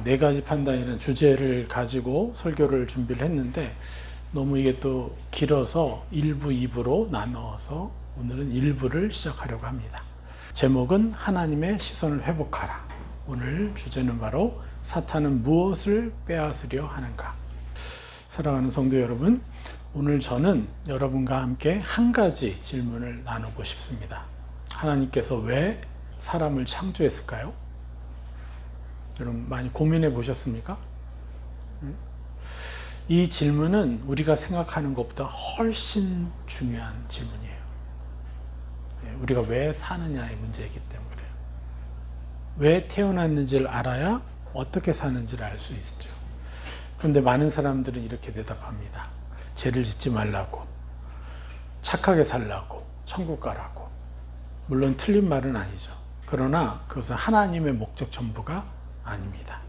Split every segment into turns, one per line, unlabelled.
네 가지 판단이라는 주제를 가지고 설교를 준비를 했는데 너무 이게 또 길어서 1부, 2부로 나눠서 오늘은 1부를 시작하려고 합니다. 제목은 하나님의 시선을 회복하라. 오늘 주제는 바로 사탄은 무엇을 빼앗으려 하는가. 사랑하는 성도 여러분, 오늘 저는 여러분과 함께 한 가지 질문을 나누고 싶습니다. 하나님께서 왜 사람을 창조했을까요? 여러분 많이 고민해 보셨습니까? 이 질문은 우리가 생각하는 것보다 훨씬 중요한 질문이에요. 우리가 왜 사느냐의 문제이기 때문에. 왜 태어났는지를 알아야 어떻게 사는지를 알 수 있죠. 그런데 많은 사람들은 이렇게 대답합니다. 죄를 짓지 말라고, 착하게 살라고, 천국 가라고. 물론 틀린 말은 아니죠. 그러나 그것은 하나님의 목적 전부가 아닙니다.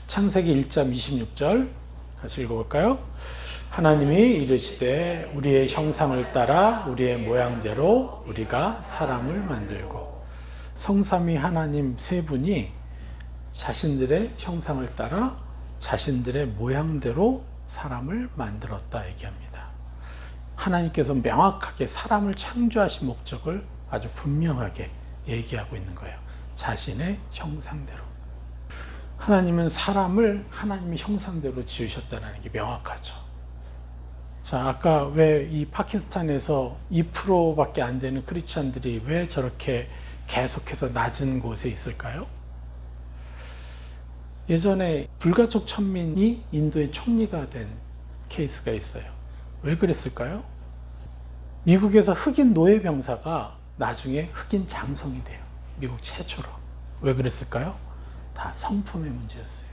창세기 1장 26절 같이 읽어볼까요? 하나님이 이르시되 우리의 형상을 따라 우리의 모양대로 우리가 사람을 만들고. 성삼위 하나님 세 분이 자신들의 형상을 따라 자신들의 모양대로 사람을 만들었다 얘기합니다. 하나님께서 명확하게 사람을 창조하신 목적을 아주 분명하게 얘기하고 있는 거예요. 자신의 형상대로. 하나님은 사람을 하나님의 형상대로 지으셨다는 게 명확하죠. 자, 아까 왜 이 파키스탄에서 2%밖에 안 되는 크리스찬들이 왜 저렇게 계속해서 낮은 곳에 있을까요? 예전에 불가촉 천민이 인도의 총리가 된 케이스가 있어요. 왜 그랬을까요? 미국에서 흑인 노예 병사가 나중에 흑인 장성이 돼요. 미국 최초로. 왜 그랬을까요? 다 성품의 문제였어요.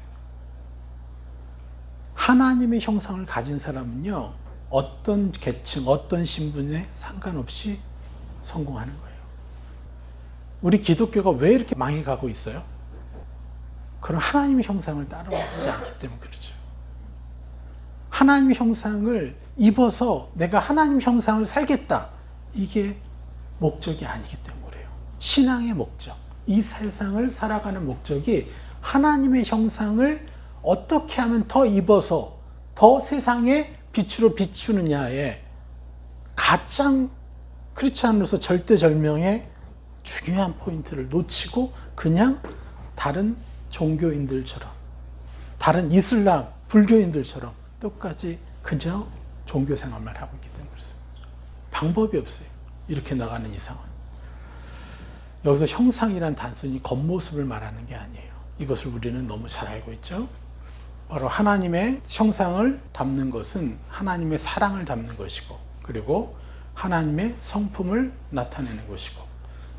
하나님의 형상을 가진 사람은요, 어떤 계층, 어떤 신분에 상관없이 성공하는 거예요. 우리 기독교가 왜 이렇게 망해가고 있어요? 그런 하나님의 형상을 따라오지 않기 때문에 그렇죠. 하나님의 형상을 입어서 내가 하나님의 형상을 살겠다. 이게 목적이 아니기 때문에 그래요. 신앙의 목적. 이 세상을 살아가는 목적이 하나님의 형상을 어떻게 하면 더 입어서 더 세상의 빛으로 비추느냐에 가장 크리스찬으로서 절대절명의 중요한 포인트를 놓치고 그냥 다른 종교인들처럼, 다른 이슬람, 불교인들처럼 똑같이 그저 종교 생활만 하고 있기 때문에 그렇습니다. 방법이 없어요. 이렇게 나가는 이상은. 여기서 형상이란 단순히 겉모습을 말하는 게 아니에요. 이것을 우리는 너무 잘 알고 있죠. 바로 하나님의 형상을 담는 것은 하나님의 사랑을 담는 것이고, 그리고 하나님의 성품을 나타내는 것이고,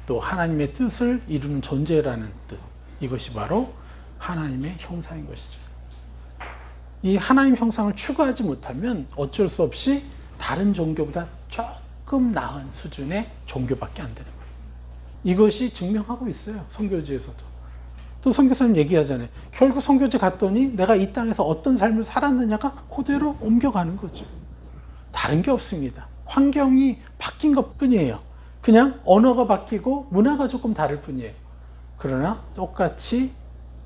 또 하나님의 뜻을 이루는 존재라는 뜻. 이것이 바로 하나님의 형상인 것이죠. 이 하나님 형상을 추구하지 못하면 어쩔 수 없이 다른 종교보다 조금 나은 수준의 종교밖에 안 되는 거예요. 이것이 증명하고 있어요. 선교지에서도. 또 선교사님 얘기하잖아요. 결국 선교지 갔더니 내가 이 땅에서 어떤 삶을 살았느냐가 그대로 옮겨가는 거죠. 다른 게 없습니다. 환경이 바뀐 것 뿐이에요. 그냥 언어가 바뀌고 문화가 조금 다를 뿐이에요. 그러나 똑같이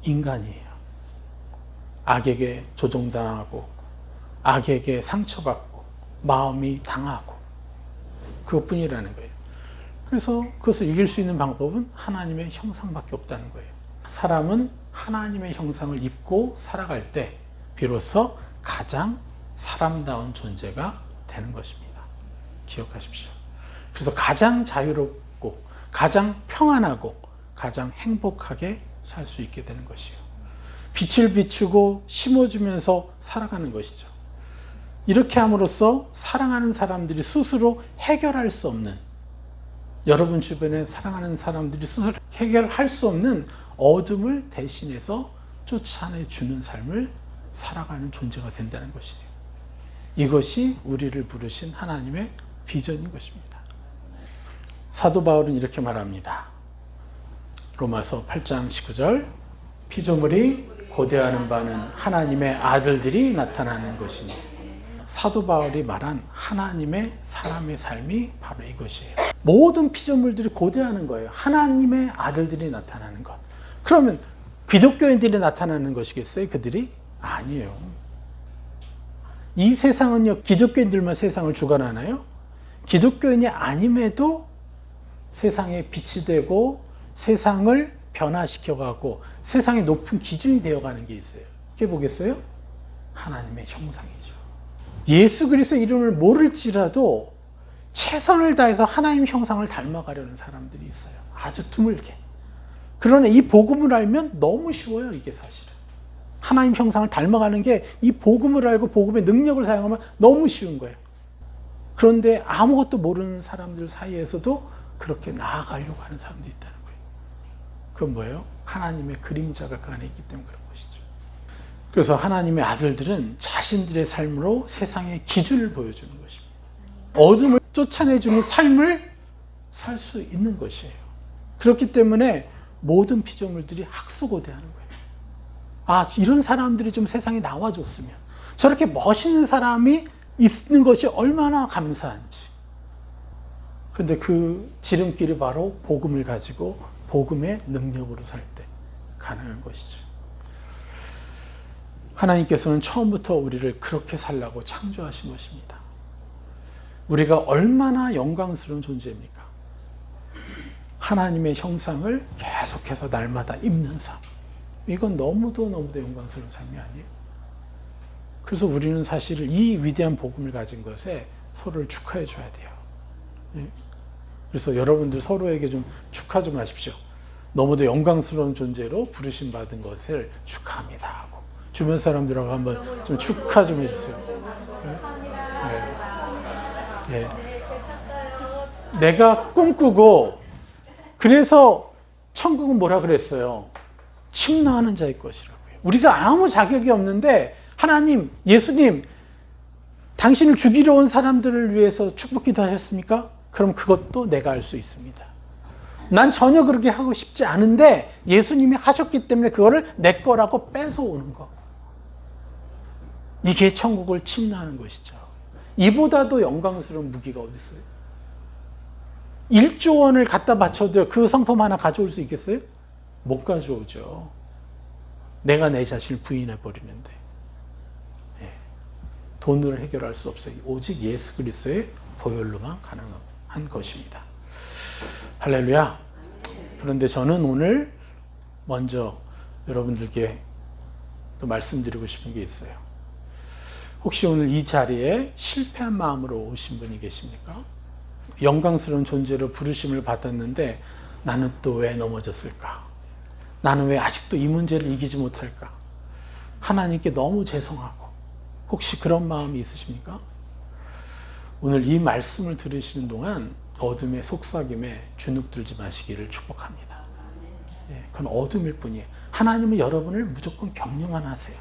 인간이에요. 악에게 조종당하고 악에게 상처받고 마음이 당하고 그것뿐이라는 거예요. 그래서 그것을 이길 수 있는 방법은 하나님의 형상밖에 없다는 거예요. 사람은 하나님의 형상을 입고 살아갈 때 비로소 가장 사람다운 존재가 되는 것입니다. 기억하십시오. 그래서 가장 자유롭고 가장 평안하고 가장 행복하게 살 수 있게 되는 것이에요. 빛을 비추고 심어주면서 살아가는 것이죠. 이렇게 함으로써 사랑하는 사람들이 스스로 해결할 수 없는, 여러분 주변에 사랑하는 사람들이 스스로 해결할 수 없는 어둠을 대신해서 쫓아내주는 삶을 살아가는 존재가 된다는 것이에요. 이것이 우리를 부르신 하나님의 비전인 것입니다. 사도 바울은 이렇게 말합니다. 로마서 8장 19절, 피조물이 고대하는 바는 하나님의 아들들이 나타나는 것이니. 사도 바울이 말한 하나님의 사람의 삶이 바로 이것이에요. 모든 피조물들이 고대하는 거예요. 하나님의 아들들이 나타나는 것. 그러면 기독교인들이 나타나는 것이겠어요? 그들이? 아니에요. 이 세상은요, 기독교인들만 세상을 주관하나요? 기독교인이 아님에도 세상에 빛이 되고 세상을 변화시켜가고 세상의 높은 기준이 되어가는 게 있어요. 그게 뭐겠어요? 하나님의 형상이죠. 예수 그리스도 이름을 모를지라도 최선을 다해서 하나님 형상을 닮아가려는 사람들이 있어요. 아주 드물게. 그러나 이 복음을 알면 너무 쉬워요, 이게 사실은. 하나님 형상을 닮아가는 게 이 복음을 알고 복음의 능력을 사용하면 너무 쉬운 거예요. 그런데 아무것도 모르는 사람들 사이에서도 그렇게 나아가려고 하는 사람들이 있다는 거예요. 그건 뭐예요? 하나님의 그림자가 그 안에 있기 때문에 그런 것이죠. 그래서 하나님의 아들들은 자신들의 삶으로 세상의 기준을 보여주는 것입니다. 어둠을 쫓아내주는 삶을 살 수 있는 것이에요. 그렇기 때문에 모든 피조물들이 학수고대하는 거예요. 아, 이런 사람들이 좀 세상에 나와줬으면, 저렇게 멋있는 사람이 있는 것이 얼마나 감사한지. 그런데 그 지름길이 바로 복음을 가지고 복음의 능력으로 살 때 가능한 것이죠. 하나님께서는 처음부터 우리를 그렇게 살라고 창조하신 것입니다. 우리가 얼마나 영광스러운 존재입니까? 하나님의 형상을 계속해서 날마다 입는 삶. 이건 너무도 영광스러운 삶이 아니에요. 그래서 우리는 사실 이 위대한 복음을 가진 것에 서로를 축하해 줘야 돼요. 그래서 여러분들 서로에게 좀 축하 좀 하십시오. 너무도 영광스러운 존재로 부르심 받은 것을 축하합니다 하고 주변 사람들하고 한번 좀 축하 좀 해주세요. 네. 내가 꿈꾸고 그래서 천국은 뭐라 그랬어요? 침노하는 자의 것이라고요. 우리가 아무 자격이 없는데 하나님, 예수님, 당신을 죽이러 온 사람들을 위해서 축복 기도하셨습니까? 그럼 그것도 내가 알 수 있습니다. 난 전혀 그렇게 하고 싶지 않은데 예수님이 하셨기 때문에 그거를 내 거라고 뺏어오는 거. 이게 천국을 침노하는 것이죠. 이보다도 영광스러운 무기가 어디 있어요? 1조 원을 갖다 바쳐도 그 성품 하나 가져올 수 있겠어요? 못 가져오죠. 내가 내 자신을 부인해 버리는데. 돈으로 해결할 수 없어요. 오직 예수 그리스도의 보혈로만 가능한 것입니다. 할렐루야. 그런데 저는 오늘 먼저 여러분들께 또 말씀드리고 싶은 게 있어요. 혹시 오늘 이 자리에 실패한 마음으로 오신 분이 계십니까? 영광스러운 존재로 부르심을 받았는데 나는 또 왜 넘어졌을까? 나는 왜 아직도 이 문제를 이기지 못할까? 하나님께 너무 죄송하고 혹시 그런 마음이 있으십니까? 오늘 이 말씀을 들으시는 동안 어둠의 속삭임에 주눅들지 마시기를 축복합니다. 그건 어둠일 뿐이에요. 하나님은 여러분을 무조건 격려만 하세요.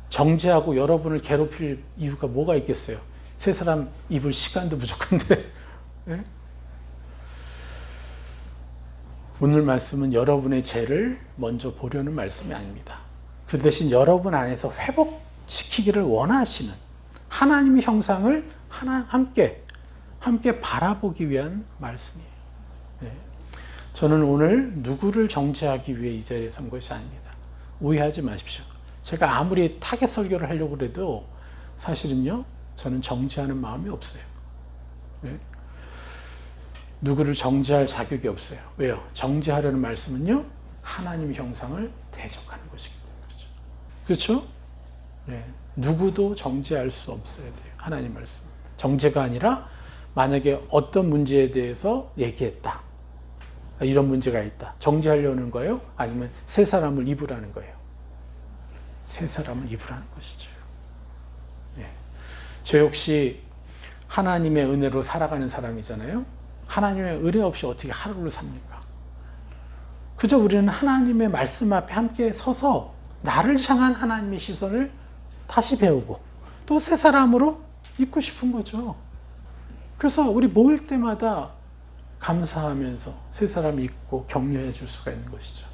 정죄하고 여러분을 괴롭힐 이유가 뭐가 있겠어요? 세 사람 입을 시간도 부족한데. 오늘 말씀은 여러분의 죄를 먼저 보려는 말씀이 아닙니다. 그 대신 여러분 안에서 회복시키기를 원하시는 하나님의 형상을 함께 바라보기 위한 말씀이에요. 저는 오늘 누구를 정죄하기 위해 이 자리에 선 것이 아닙니다. 오해하지 마십시오. 제가 아무리 타겟 설교를 하려고 해도 사실은요, 저는 정죄하는 마음이 없어요. 누구를 정죄할 자격이 없어요. 왜요? 정죄하려는 말씀은요, 하나님의 형상을 대적하는 것이기 때문이죠. 그렇죠? 누구도 정죄할 수 없어야 돼요. 하나님 말씀. 정죄가 아니라 만약에 어떤 문제에 대해서 얘기했다. 이런 문제가 있다. 정죄하려는 거예요? 아니면 세 사람을 입으라는 거예요? 세 사람을 입으라는 것이죠. 저 역시 하나님의 은혜로 살아가는 사람이잖아요. 하나님의 은혜 없이 어떻게 하루를 삽니까? 그저 우리는 하나님의 말씀 앞에 함께 서서 나를 향한 하나님의 시선을 다시 배우고 또 새 사람으로 입고 싶은 거죠. 그래서 우리 모일 때마다 감사하면서 새 사람을 입고 격려해 줄 수가 있는 것이죠.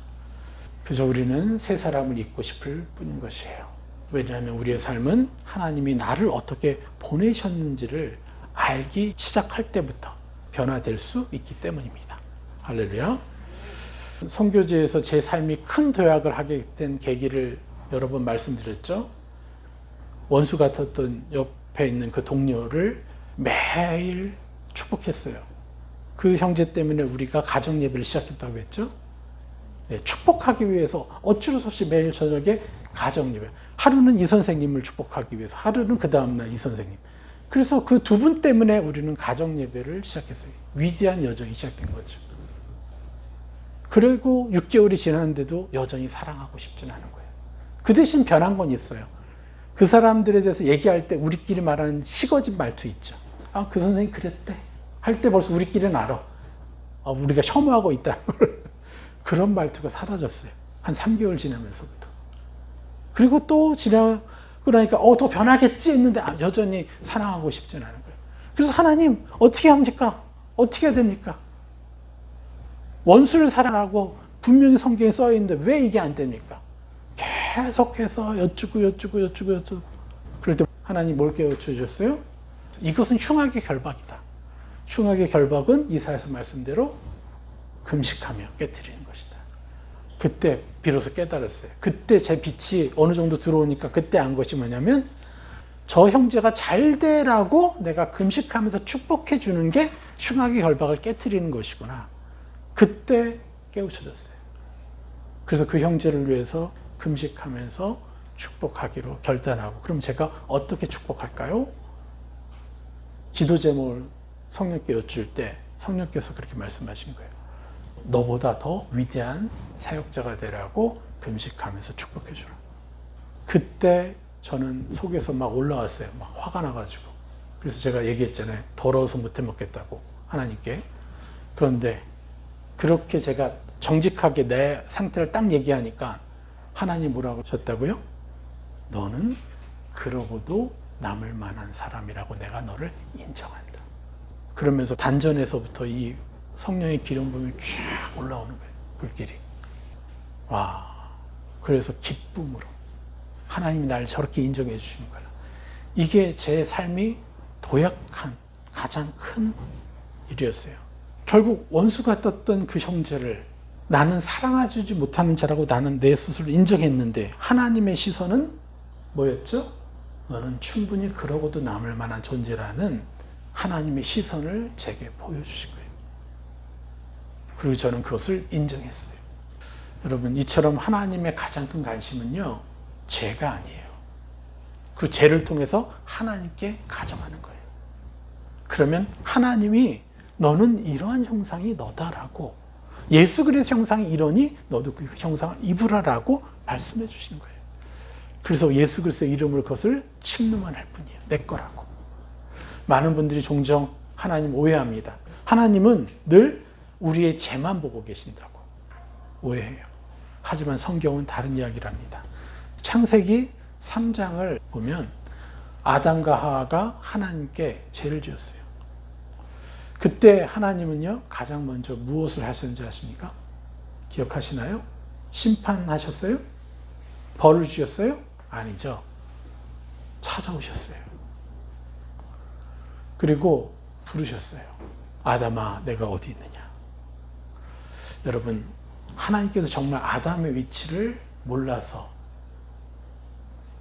그저 우리는 새 사람을 입고 싶을 뿐인 것이에요. 왜냐하면 우리의 삶은 하나님이 나를 어떻게 보내셨는지를 알기 시작할 때부터 변화될 수 있기 때문입니다. 할렐루야. 선교지에서 제 삶이 큰 도약을 하게 된 계기를 여러 번 말씀드렸죠. 원수 같았던 옆에 있는 그 동료를 매일 축복했어요. 그 형제 때문에 우리가 가정 예배를 시작했다고 했죠. 네, 축복하기 위해서 어쩔 수 없이 매일 저녁에 가정 예배. 하루는 이 선생님을 축복하기 위해서, 하루는 그 다음날 이 선생님. 그래서 그 두 분 때문에 우리는 가정 예배를 시작했어요. 위대한 여정이 시작된 거죠. 그리고 6개월이 지났는데도 여전히 사랑하고 싶진 않은 거예요. 그 대신 변한 건 있어요. 그 사람들에 대해서 얘기할 때 우리끼리 말하는 식어진 말투 있죠. 아, 그 선생님 그랬대. 할 때 벌써 우리끼리는 알아. 우리가 혐오하고 있다는 걸. 그런 말투가 사라졌어요. 한 3개월 지나면서부터. 그리고 또 지나고 나니까 더 변하겠지 했는데 여전히 사랑하고 싶진 않은 거예요. 그래서 하나님 어떻게 합니까? 어떻게 해야 됩니까? 원수를 사랑하고 분명히 성경에 써 있는데 왜 이게 안 됩니까? 계속해서 여쭈고. 그럴 때 하나님 뭘 깨우쳐 주셨어요? 이것은 흉악의 결박이다. 흉악의 결박은 이사야서 말씀대로 금식하며 깨트리는 것이다. 그때 비로소 깨달았어요. 그때 제 빛이 어느 정도 들어오니까 그때 안 것이 뭐냐면 저 형제가 잘 되라고 내가 금식하면서 축복해 주는 게 흉악의 결박을 깨트리는 것이구나. 그때 깨우쳐졌어요. 그래서 그 형제를 위해서 금식하면서 축복하기로 결단하고, 그럼 제가 어떻게 축복할까요? 기도 제목을 성령께 여쭐 때 성령께서 그렇게 말씀하신 거예요. 너보다 더 위대한 사역자가 되라고 금식하면서 축복해 주라. 그때 저는 속에서 막 올라왔어요. 막 화가 나가지고. 그래서 제가 얘기했잖아요. 더러워서 못해 먹겠다고 하나님께. 그런데 그렇게 제가 정직하게 내 상태를 딱 얘기하니까 하나님 뭐라고 하셨다고요? 너는 그러고도 남을 만한 사람이라고 내가 너를 인정한다. 그러면서 단전에서부터 이 성령의 기름 부음이 쫙 올라오는 거예요. 불길이. 와. 그래서 기쁨으로 하나님이 나를 저렇게 인정해 주시는 거야. 이게 제 삶이 도약한 가장 큰 일이었어요. 결국 원수 같았던 그 형제를 나는 사랑하지 못하는 자라고 나는 내 스스로 인정했는데 하나님의 시선은 뭐였죠? 너는 충분히 그러고도 남을 만한 존재라는 하나님의 시선을 제게 보여주신 거예요. 그리고 저는 그것을 인정했어요. 여러분, 이처럼 하나님의 가장 큰 관심은요, 죄가 아니에요. 그 죄를 통해서 하나님께 가정하는 거예요. 그러면 하나님이 너는 이러한 형상이 너다라고, 예수 그리스도의 형상이 이러니 너도 그 형상을 입으라라고 말씀해 주시는 거예요. 그래서 예수 그리스도의 이름을 그것을 침노만 할 뿐이에요. 내 거라고. 많은 분들이 종종 하나님 오해합니다. 하나님은 늘 우리의 죄만 보고 계신다고 오해해요. 하지만 성경은 다른 이야기를 합니다. 창세기 3장을 보면 아담과 하와가 하나님께 죄를 지었어요. 그때 하나님은요, 가장 먼저 무엇을 하셨는지 아십니까? 기억하시나요? 심판하셨어요? 벌을 주셨어요? 아니죠. 찾아오셨어요. 그리고 부르셨어요. 아담아, 내가 어디 있느냐? 여러분, 하나님께서 정말 아담의 위치를 몰라서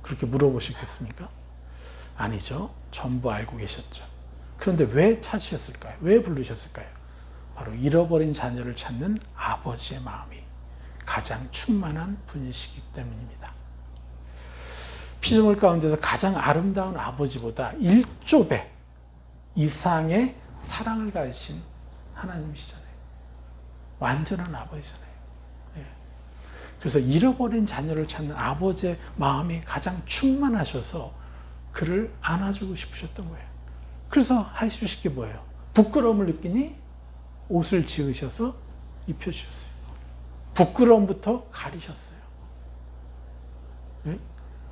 그렇게 물어보셨겠습니까? 아니죠. 전부 알고 계셨죠. 그런데 왜 찾으셨을까요? 왜 부르셨을까요? 바로 잃어버린 자녀를 찾는 아버지의 마음이 가장 충만한 분이시기 때문입니다. 피조물 가운데서 가장 아름다운 아버지보다 1조 배 이상의 사랑을 가지신 하나님이시잖아요. 완전한 아버지잖아요. 예. 그래서 잃어버린 자녀를 찾는 아버지의 마음이 가장 충만하셔서 그를 안아주고 싶으셨던 거예요. 그래서 해주실 게 뭐예요? 부끄러움을 느끼니 옷을 지으셔서 입혀주셨어요. 부끄러움부터 가리셨어요. 예?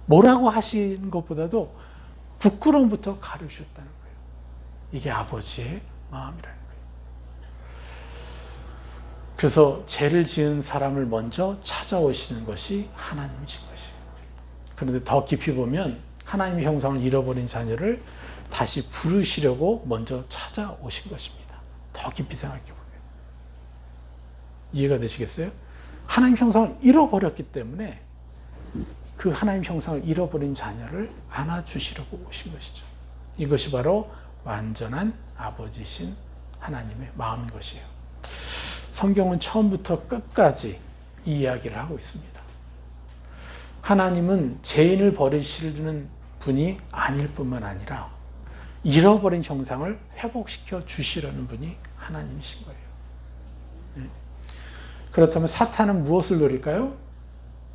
뭐라고 하시는 것보다도 부끄러움부터 가르셨다는 거예요. 이게 아버지의 마음이라는 거예요. 그래서 죄를 지은 사람을 먼저 찾아오시는 것이 하나님이신 것이에요. 그런데 더 깊이 보면 하나님의 형상을 잃어버린 자녀를 다시 부르시려고 먼저 찾아오신 것입니다. 더 깊이 생각해 보면. 이해가 되시겠어요? 하나님 형상을 잃어버렸기 때문에 그 하나님 형상을 잃어버린 자녀를 안아주시려고 오신 것이죠. 이것이 바로 완전한 아버지신 하나님의 마음인 것이에요. 성경은 처음부터 끝까지 이 이야기를 하고 있습니다. 하나님은 죄인을 버리시는 분이 아닐 뿐만 아니라 잃어버린 형상을 회복시켜 주시려는 분이 하나님이신 거예요. 그렇다면 사탄은 무엇을 노릴까요?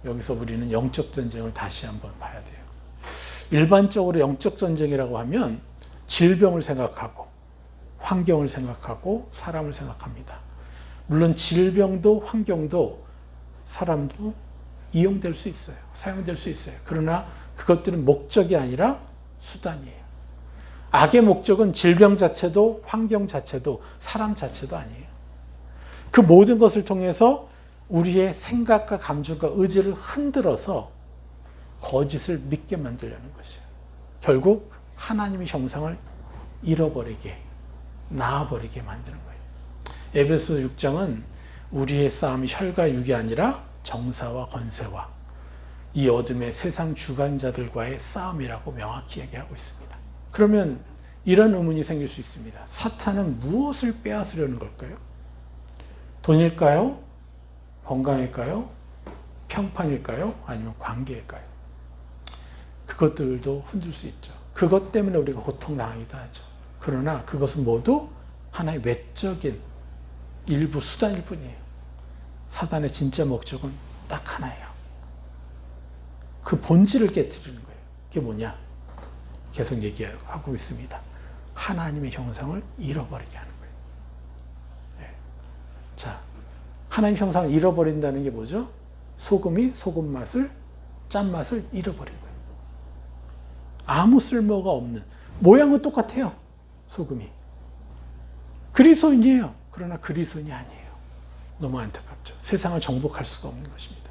여기서 우리는 영적 전쟁을 다시 한번 봐야 돼요. 일반적으로 영적 전쟁이라고 하면 질병을 생각하고 환경을 생각하고 사람을 생각합니다. 물론 질병도 환경도 사람도 이용될 수 있어요. 사용될 수 있어요. 그러나 그것들은 목적이 아니라 수단이에요. 악의 목적은 질병 자체도 환경 자체도 사람 자체도 아니에요. 그 모든 것을 통해서 우리의 생각과 감정과 의지를 흔들어서 거짓을 믿게 만들려는 것이에요. 결국 하나님의 형상을 잃어버리게, 낳아버리게 만드는 거예요. 에베소 6장은 우리의 싸움이 혈과 육이 아니라 정사와 권세와 이 어둠의 세상 주관자들과의 싸움이라고 명확히 얘기하고 있습니다. 그러면 이런 의문이 생길 수 있습니다. 사탄은 무엇을 빼앗으려는 걸까요? 돈일까요? 건강일까요? 평판일까요? 아니면 관계일까요? 그것들도 흔들 수 있죠. 그것 때문에 우리가 고통당하기도 하죠. 그러나 그것은 모두 하나의 외적인 일부 수단일 뿐이에요. 사단의 진짜 목적은 딱 하나예요. 그 본질을 깨뜨리는 거예요. 그게 뭐냐? 계속 얘기하고 있습니다. 하나님의 형상을 잃어버리게 하는 거예요. 네. 자, 하나님 형상을 잃어버린다는 게 뭐죠? 소금이 소금 맛을, 짠맛을 잃어버린 거예요. 아무 쓸모가 없는, 모양은 똑같아요. 소금이. 그리스도인이에요. 그러나 그리스도인이 아니에요. 너무 안타깝죠. 세상을 정복할 수가 없는 것입니다.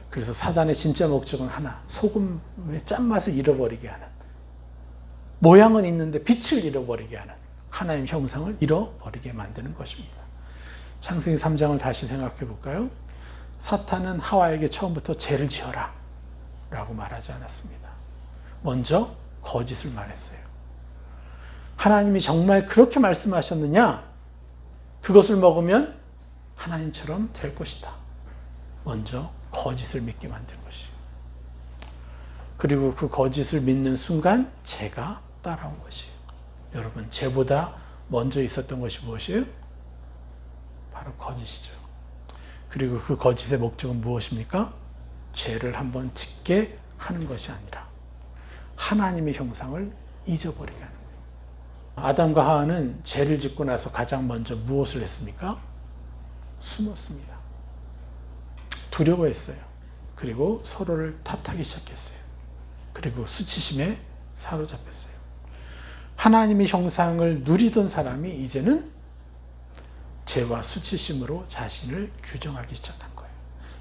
그래서 사단의 진짜 목적은 하나, 소금의 짠맛을 잃어버리게 하는, 모양은 있는데 빛을 잃어버리게 하는 하나님 형상을 잃어버리게 만드는 것입니다. 창세기 3장을 다시 생각해 볼까요? 사탄은 하와에게 처음부터 죄를 지어라 라고 말하지 않았습니다. 먼저 거짓을 말했어요. 하나님이 정말 그렇게 말씀하셨느냐? 그것을 먹으면 하나님처럼 될 것이다. 먼저 거짓을 믿게 만든 것이에요. 그리고 그 거짓을 믿는 순간 죄가 따라온 것이에요. 여러분, 죄보다 먼저 있었던 것이 무엇이에요? 바로 거짓이죠. 그리고 그 거짓의 목적은 무엇입니까? 죄를 한번 짓게 하는 것이 아니라 하나님의 형상을 잊어버리게 하는 거예요. 아담과 하와는 죄를 짓고 나서 가장 먼저 무엇을 했습니까? 숨었습니다. 두려워했어요. 그리고 서로를 탓하기 시작했어요. 그리고 수치심에 사로잡혔어요. 하나님의 형상을 누리던 사람이 이제는 죄와 수치심으로 자신을 규정하기 시작한 거예요.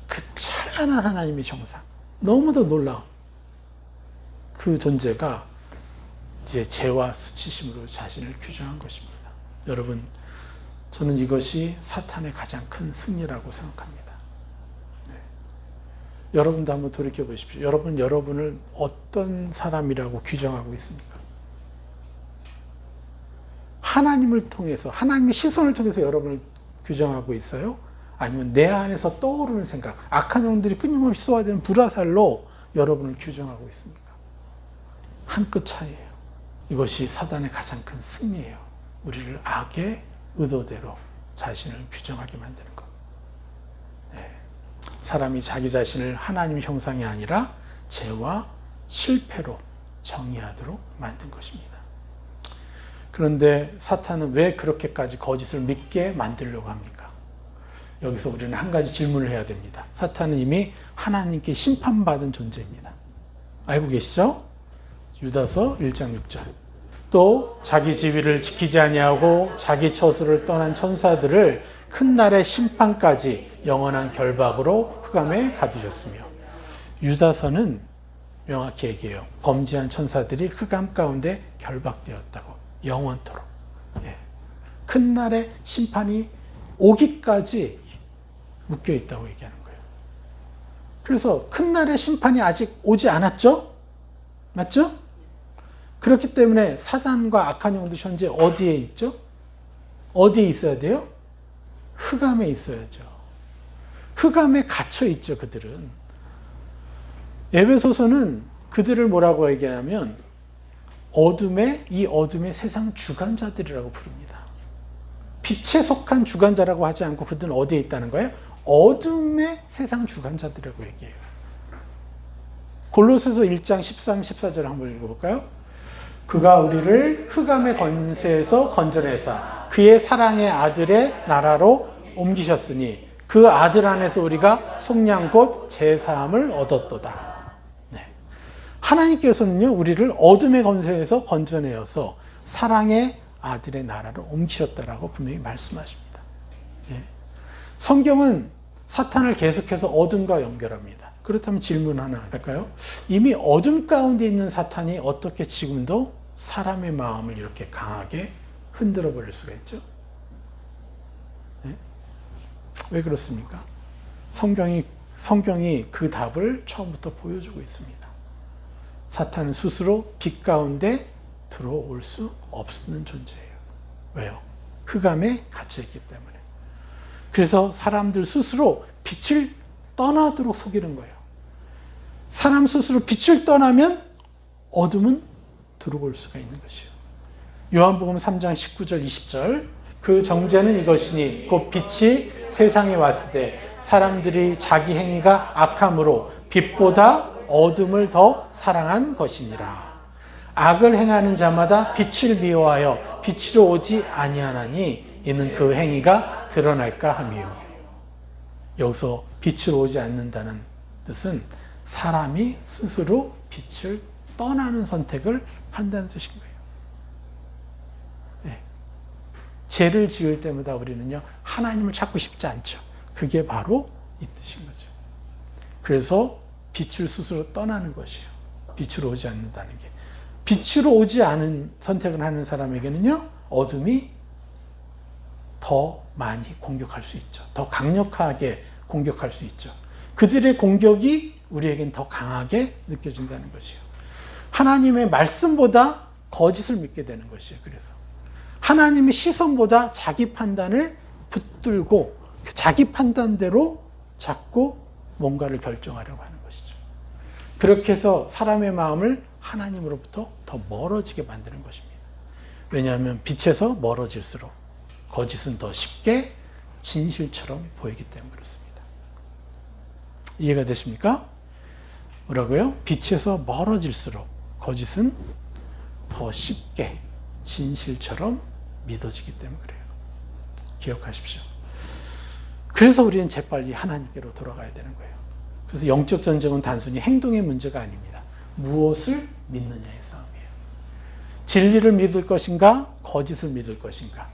그 찬란한 하나님의 형상, 너무도 놀라운 그 존재가 이제 죄와 수치심으로 자신을 규정한 것입니다. 여러분, 저는 이것이 사탄의 가장 큰 승리라고 생각합니다. 네. 여러분도 한번 돌이켜 보십시오. 여러분을 어떤 사람이라고 규정하고 있습니까? 하나님을 통해서, 하나님의 시선을 통해서 여러분을 규정하고 있어요? 아니면 내 안에서 떠오르는 생각, 악한 영들이 끊임없이 쏘아대는 불화살로 여러분을 규정하고 있습니까? 한 끗 차이예요. 이것이 사단의 가장 큰 승리예요. 우리를 악의 의도대로 자신을 규정하게 만드는 것. 네. 사람이 자기 자신을 하나님의 형상이 아니라 죄와 실패로 정의하도록 만든 것입니다. 그런데 사탄은 왜 그렇게까지 거짓을 믿게 만들려고 합니까? 여기서 우리는 한 가지 질문을 해야 됩니다. 사탄은 이미 하나님께 심판받은 존재입니다. 알고 계시죠? 유다서 1장 6절. 또 자기 지위를 지키지 아니하고 자기 처소를 떠난 천사들을 큰 날의 심판까지 영원한 결박으로 흑암에 가두셨으며, 유다서는 명확히 얘기해요. 범죄한 천사들이 흑암 가운데 결박되었다고. 영원토록. 예. 큰 날의 심판이 오기까지 묶여 있다고 얘기하는 거예요. 그래서 큰 날의 심판이 아직 오지 않았죠? 맞죠? 그렇기 때문에 사단과 악한 영도 현재 어디에 있죠? 어디에 있어야 돼요? 흑암에 있어야죠. 흑암에 갇혀 있죠, 그들은. 에베소서는 그들을 뭐라고 얘기하냐면 이 어둠의 세상 주관자들이라고 부릅니다. 빛에 속한 주관자라고 하지 않고 그들은 어디에 있다는 거예요? 어둠의 세상 주관자들이라고 얘기해요. 골로새서 1장 13, 14절 한번 읽어볼까요? 그가 우리를 흑암의 권세에서 건져내사 그의 사랑의 아들의 나라로 옮기셨으니 그 아들 안에서 우리가 속량 곧 제사함을 얻었도다. 네. 하나님께서는요, 우리를 어둠의 권세에서 건져내어서 사랑의 아들의 나라로 옮기셨다라고 분명히 말씀하십니다. 네. 성경은 사탄을 계속해서 어둠과 연결합니다. 그렇다면 질문 하나 할까요? 이미 어둠 가운데 있는 사탄이 어떻게 지금도 사람의 마음을 이렇게 강하게 흔들어 버릴 수가 있죠? 네? 왜 그렇습니까? 성경이 그 답을 처음부터 보여주고 있습니다. 사탄은 스스로 빛 가운데 들어올 수 없는 존재예요. 왜요? 흑암에 갇혀있기 때문에. 그래서 사람들 스스로 빛을 떠나도록 속이는 거예요. 사람 스스로 빛을 떠나면 어둠은 들어올 수가 있는 것이요. 요한복음 3장 19절 20절 그 정죄는 이것이니 곧 빛이 세상에 왔을 때 사람들이 자기 행위가 악함으로 빛보다 어둠을 더 사랑한 것이니라. 악을 행하는 자마다 빛을 미워하여 빛으로 오지 아니하나니 이는 그 행위가 드러날까 함이요. 여기서 빛으로 오지 않는다는 뜻은 사람이 스스로 빛을 떠나는 선택을 한다는 뜻인 거예요. 네. 죄를 지을 때마다 우리는요, 하나님을 찾고 싶지 않죠. 그게 바로 이 뜻인 거죠. 그래서 빛을 스스로 떠나는 것이에요. 빛으로 오지 않는다는 게. 빛으로 오지 않은 선택을 하는 사람에게는요, 어둠이 더 많이 공격할 수 있죠. 더 강력하게 공격할 수 있죠. 그들의 공격이 우리에겐 더 강하게 느껴진다는 것이에요. 하나님의 말씀보다 거짓을 믿게 되는 것이에요. 그래서 하나님의 시선보다 자기 판단을 붙들고 자기 판단대로 자꾸 뭔가를 결정하려고 하는 것이죠. 그렇게 해서 사람의 마음을 하나님으로부터 더 멀어지게 만드는 것입니다. 왜냐하면 빛에서 멀어질수록 거짓은 더 쉽게 진실처럼 보이기 때문에 그렇습니다. 이해가 되십니까? 뭐라고요? 빛에서 멀어질수록 거짓은 더 쉽게 진실처럼 믿어지기 때문에 그래요. 기억하십시오. 그래서 우리는 재빨리 하나님께로 돌아가야 되는 거예요. 그래서 영적 전쟁은 단순히 행동의 문제가 아닙니다. 무엇을 믿느냐의 싸움이에요. 진리를 믿을 것인가, 거짓을 믿을 것인가.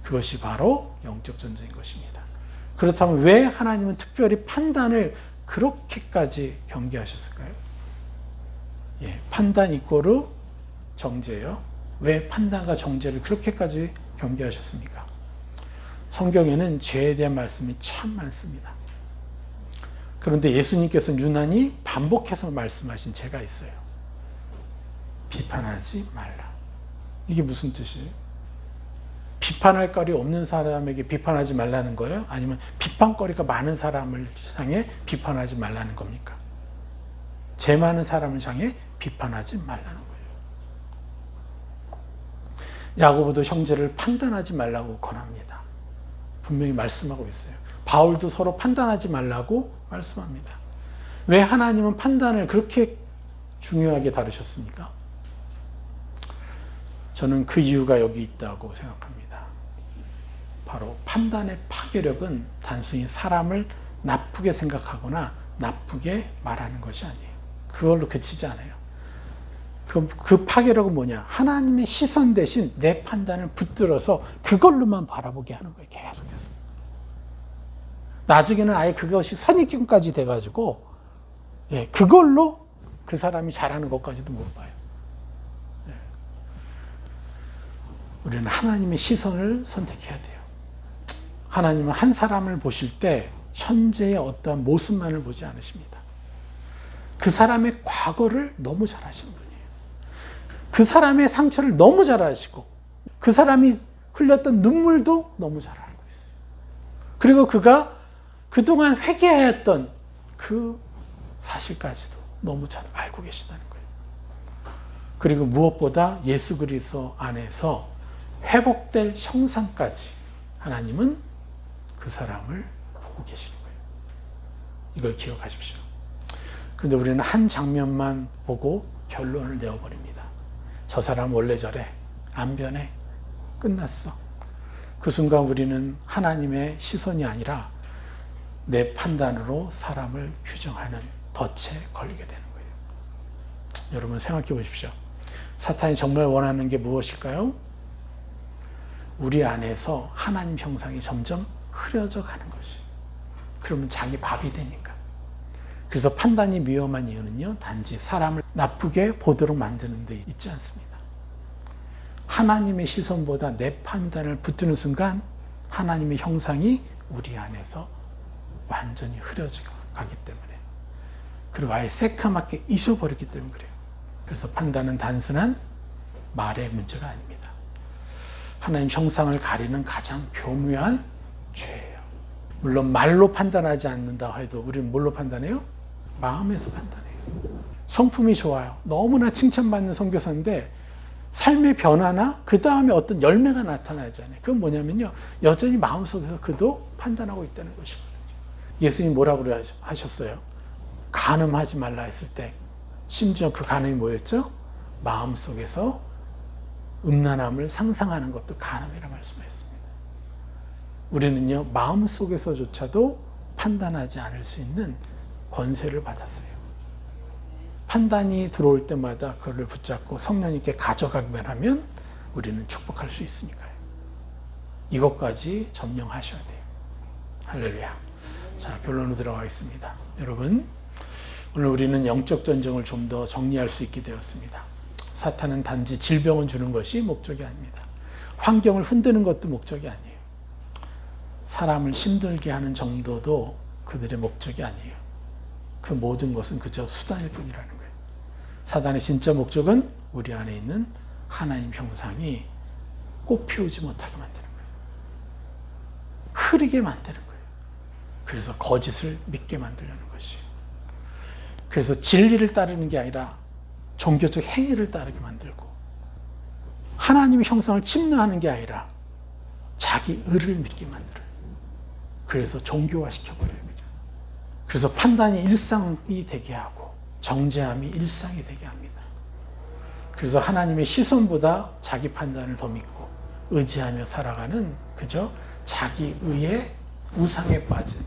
그것이 바로 영적 전쟁인 것입니다. 그렇다면 왜 하나님은 특별히 판단을 그렇게까지 경계하셨을까요? 예, 판단 이꼬르 정죄예요. 왜 판단과 정죄를 그렇게까지 경계하셨습니까? 성경에는 죄에 대한 말씀이 참 많습니다. 그런데 예수님께서는 유난히 반복해서 말씀하신 죄가 있어요. 비판하지 말라. 이게 무슨 뜻이에요? 비판할 거리 없는 사람에게 비판하지 말라는 거예요? 아니면 비판거리가 많은 사람을 향해 비판하지 말라는 겁니까? 죄 많은 사람을 향해 비판하지 말라는 거예요. 야고보도 형제를 판단하지 말라고 권합니다. 분명히 말씀하고 있어요. 바울도 서로 판단하지 말라고 말씀합니다. 왜 하나님은 판단을 그렇게 중요하게 다루셨습니까? 저는 그 이유가 여기 있다고 생각합니다. 바로 판단의 파괴력은 단순히 사람을 나쁘게 생각하거나 나쁘게 말하는 것이 아니에요. 그걸로 그치지 않아요. 그 파괴력은 뭐냐? 하나님의 시선 대신 내 판단을 붙들어서 그걸로만 바라보게 하는 거예요. 계속해서. 나중에는 아예 그것이 선입견까지 돼가지고, 예, 그걸로 그 사람이 잘하는 것까지도 못 봐요. 예. 우리는 하나님의 시선을 선택해야 돼요. 하나님은 한 사람을 보실 때 현재의 어떠한 모습만을 보지 않으십니다. 그 사람의 과거를 너무 잘 아시는 분이에요. 그 사람의 상처를 너무 잘 아시고 그 사람이 흘렸던 눈물도 너무 잘 알고 있어요. 그리고 그가 그동안 회개하였던 그 사실까지도 너무 잘 알고 계시다는 거예요. 그리고 무엇보다 예수 그리스도 안에서 회복될 형상까지 하나님은 그 사람을 보고 계시는 거예요. 이걸 기억하십시오. 그런데 우리는 한 장면만 보고 결론을 내어버립니다. 저 사람 원래 저래, 안 변해, 끝났어. 그 순간 우리는 하나님의 시선이 아니라 내 판단으로 사람을 규정하는 덫에 걸리게 되는 거예요. 여러분 생각해 보십시오. 사탄이 정말 원하는 게 무엇일까요? 우리 안에서 하나님 형상이 점점 흐려져 가는 것이에요. 그러면 자기 밥이 되니까. 그래서 판단이 위험한 이유는요, 단지 사람을 나쁘게 보도록 만드는 데 있지 않습니다. 하나님의 시선보다 내 판단을 붙드는 순간 하나님의 형상이 우리 안에서 완전히 흐려져 가기 때문에, 그리고 아예 새카맣게 잊어버렸기 때문에 그래요. 그래서 판단은 단순한 말의 문제가 아닙니다. 하나님 형상을 가리는 가장 교묘한 죄예요. 물론 말로 판단하지 않는다 해도 우리는 뭘로 판단해요? 마음에서 판단해요. 성품이 좋아요. 너무나 칭찬받는 선교사인데 삶의 변화나 그 다음에 어떤 열매가 나타나잖아요. 그건 뭐냐면요, 여전히 마음속에서 그도 판단하고 있다는 것이거든요. 예수님 뭐라고 하셨어요? 간음하지 말라 했을 때 심지어 그 간음이 뭐였죠? 마음속에서 음란함을 상상하는 것도 간음이라 말씀하셨습니다. 우리는요, 마음속에서조차도 판단하지 않을 수 있는 권세를 받았어요. 판단이 들어올 때마다 그를 붙잡고 성령님께 가져가기만 하면 우리는 축복할 수 있으니까요. 이것까지 점령하셔야 돼요. 할렐루야. 자, 결론으로 들어가겠습니다. 여러분, 오늘 우리는 영적 전쟁을 좀 더 정리할 수 있게 되었습니다. 사탄은 단지 질병을 주는 것이 목적이 아닙니다. 환경을 흔드는 것도 목적이 아니에요. 사람을 힘들게 하는 정도도 그들의 목적이 아니에요. 그 모든 것은 그저 수단일 뿐이라는 거예요. 사단의 진짜 목적은 우리 안에 있는 하나님 형상이 꽃 피우지 못하게 만드는 거예요. 흐리게 만드는 거예요. 그래서 거짓을 믿게 만들려는 것이에요. 그래서 진리를 따르는 게 아니라 종교적 행위를 따르게 만들고, 하나님의 형상을 침노하는 게 아니라 자기 의를 믿게 만들어요. 그래서 종교화시켜버려요. 그래서 판단이 일상이 되게 하고 정죄함이 일상이 되게 합니다. 그래서 하나님의 시선보다 자기 판단을 더 믿고 의지하며 살아가는 그저 자기 의의 우상에 빠진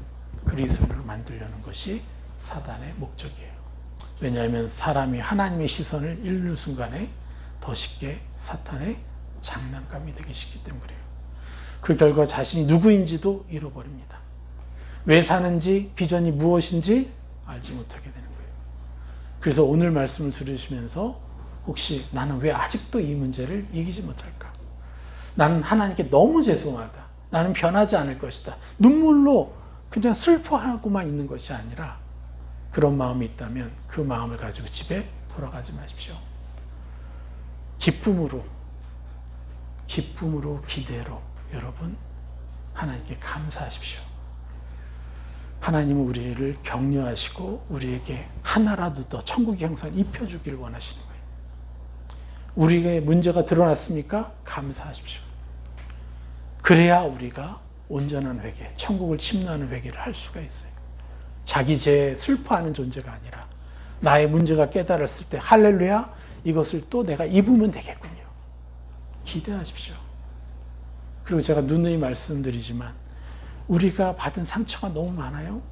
그리스도인을 만들려는 것이 사단의 목적이에요. 왜냐하면 사람이 하나님의 시선을 잃는 순간에 더 쉽게 사탄의 장난감이 되기 쉽기 때문에 그래요. 그 결과 자신이 누구인지도 잃어버립니다. 왜 사는지, 비전이 무엇인지 알지 못하게 되는 거예요. 그래서 오늘 말씀을 들으시면서 혹시 나는 왜 아직도 이 문제를 이기지 못할까? 나는 하나님께 너무 죄송하다. 나는 변하지 않을 것이다. 눈물로 그냥 슬퍼하고만 있는 것이 아니라 그런 마음이 있다면 그 마음을 가지고 집에 돌아가지 마십시오. 기쁨으로 기대로 여러분 하나님께 감사하십시오. 하나님은 우리를 격려하시고 우리에게 하나라도 더 천국의 형상을 입혀주기를 원하시는 거예요. 우리의 문제가 드러났습니까? 감사하십시오. 그래야 우리가 온전한 회개, 천국을 침노하는 회개를 할 수가 있어요. 자기 죄에 슬퍼하는 존재가 아니라 나의 문제가 깨달았을 때 할렐루야, 이것을 또 내가 입으면 되겠군요. 기대하십시오. 그리고 제가 누누이 말씀드리지만 우리가 받은 상처가 너무 많아요.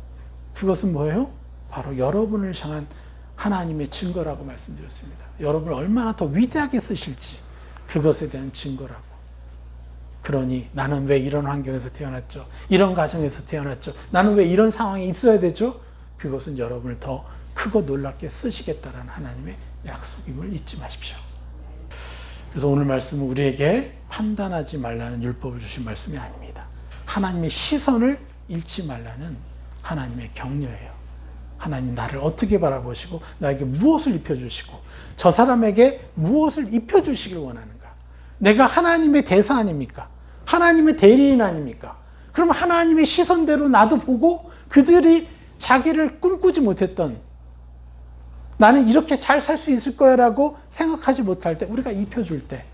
그것은 뭐예요? 바로 여러분을 향한 하나님의 증거라고 말씀드렸습니다. 여러분을 얼마나 더 위대하게 쓰실지 그것에 대한 증거라고. 그러니 나는 왜 이런 환경에서 태어났죠? 이런 가정에서 태어났죠? 나는 왜 이런 상황에 있어야 되죠? 그것은 여러분을 더 크고 놀랍게 쓰시겠다라는 하나님의 약속임을 잊지 마십시오. 그래서 오늘 말씀은 우리에게 판단하지 말라는 율법을 주신 말씀이 아닙니다. 하나님의 시선을 잃지 말라는 하나님의 격려예요. 하나님 나를 어떻게 바라보시고 나에게 무엇을 입혀주시고 저 사람에게 무엇을 입혀주시길 원하는가. 내가 하나님의 대사 아닙니까? 하나님의 대리인 아닙니까? 그럼 하나님의 시선대로 나도 보고 그들이 자기를 꿈꾸지 못했던 나는 이렇게 잘 살 수 있을 거야 라고 생각하지 못할 때 우리가 입혀줄 때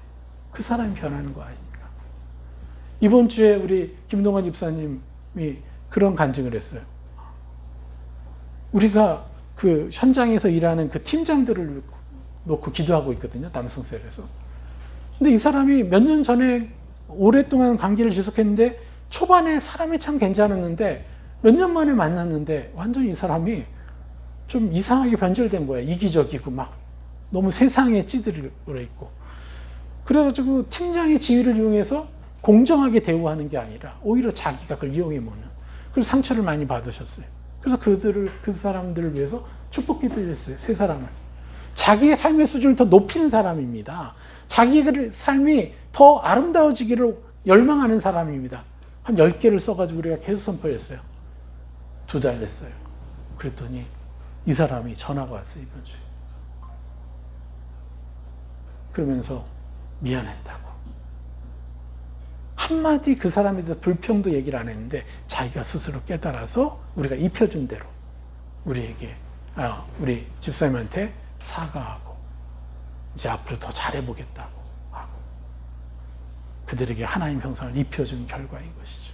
그 사람이 변하는 거 아닙니까? 이번 주에 우리 김동관 집사님이 그런 간증을 했어요. 우리가 그 현장에서 일하는 그 팀장들을 놓고 기도하고 있거든요. 남성셀에서. 근데 이 사람이 몇 년 전에 오랫동안 관계를 지속했는데 초반에 사람이 참 괜찮았는데 몇 년 만에 만났는데 완전히 이 사람이 좀 이상하게 변질된 거야. 이기적이고 막 너무 세상에 찌들어 있고. 그래가지고 팀장의 지위를 이용해서 공정하게 대우하는 게 아니라 오히려 자기가 그걸 이용해 먹는. 그래서 상처를 많이 받으셨어요. 그래서 그 사람들을 위해서 축복 기도를 했어요. 세 사람을. 자기의 삶의 수준을 더 높이는 사람입니다. 자기의 삶이 더 아름다워지기를 열망하는 사람입니다. 한 10개를 써가지고 우리가 계속 선포했어요. 2달 됐어요. 그랬더니 이 사람이 전화가 왔어요. 이번 주에. 그러면서 미안했다고. 한마디 그 사람에 대해서 불평도 얘기를 안 했는데 자기가 스스로 깨달아서 우리가 입혀준 대로 우리에게 우리 집사님한테 사과하고 이제 앞으로 더 잘해보겠다고 하고 그들에게 하나님 형상을 입혀준 결과인 것이죠.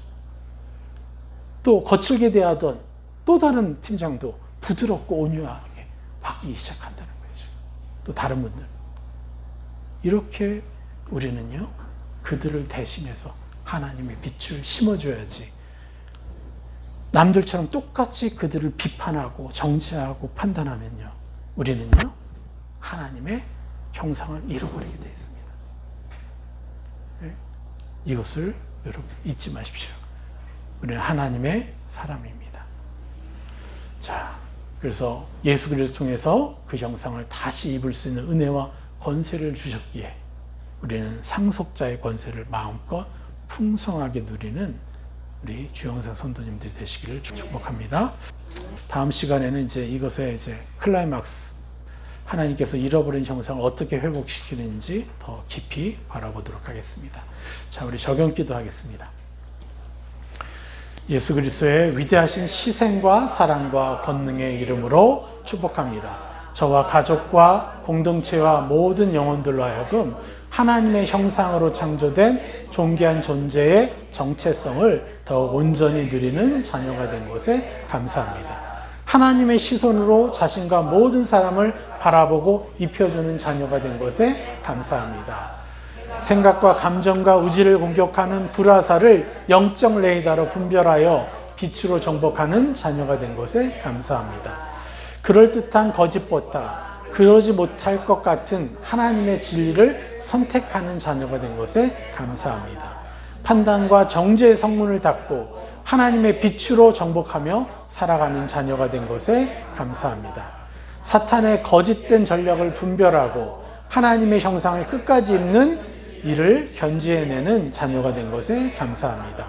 또 거칠게 대하던 또 다른 팀장도 부드럽고 온유하게 바뀌기 시작한다는 거죠. 또 다른 분들. 이렇게 우리는요, 그들을 대신해서 하나님의 빛을 심어줘야지. 남들처럼 똑같이 그들을 비판하고 정죄하고 판단하면요, 우리는요, 하나님의 형상을 잃어버리게 되어 있습니다. 네? 이것을 여러분 잊지 마십시오. 우리는 하나님의 사람입니다. 자, 그래서 예수 그리스도를 통해서 그 형상을 다시 입을 수 있는 은혜와 권세를 주셨기에 우리는 상속자의 권세를 마음껏 풍성하게 누리는 우리 주영상 선도님들이 되시기를 축복합니다. 다음 시간에는 이제 이것의 클라이막스, 하나님께서 잃어버린 형상을 어떻게 회복시키는지 더 깊이 바라보도록 하겠습니다. 자, 우리 적용기도 하겠습니다. 예수 그리스도의 위대하신 희생과 사랑과 권능의 이름으로 축복합니다. 저와 가족과 공동체와 모든 영혼들로 하여금 하나님의 형상으로 창조된 존귀한 존재의 정체성을 더욱 온전히 누리는 자녀가 된 것에 감사합니다. 하나님의 시선으로 자신과 모든 사람을 바라보고 입혀주는 자녀가 된 것에 감사합니다. 생각과 감정과 의지를 공격하는 불화살을 영적 레이더로 분별하여 빛으로 정복하는 자녀가 된 것에 감사합니다. 그럴듯한 거짓보다 그러지 못할 것 같은 하나님의 진리를 선택하는 자녀가 된 것에 감사합니다. 판단과 정죄의 성문을 닫고 하나님의 빛으로 정복하며 살아가는 자녀가 된 것에 감사합니다. 사탄의 거짓된 전략을 분별하고 하나님의 형상을 끝까지 입는 이를 견지해내는 자녀가 된 것에 감사합니다.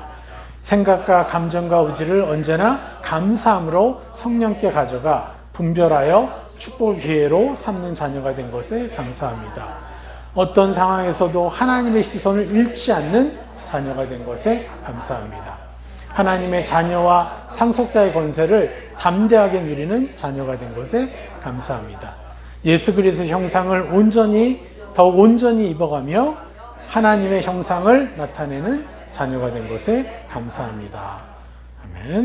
생각과 감정과 의지를 언제나 감사함으로 성령께 가져가 분별하여 축복 기회로 삼는 자녀가 된 것에 감사합니다. 어떤 상황에서도 하나님의 시선을 잃지 않는 자녀가 된 것에 감사합니다. 하나님의 자녀와 상속자의 권세를 담대하게 누리는 자녀가 된 것에 감사합니다. 예수 그리스도 형상을 더욱 온전히 입어가며 하나님의 형상을 나타내는 자녀가 된 것에 감사합니다. 아멘.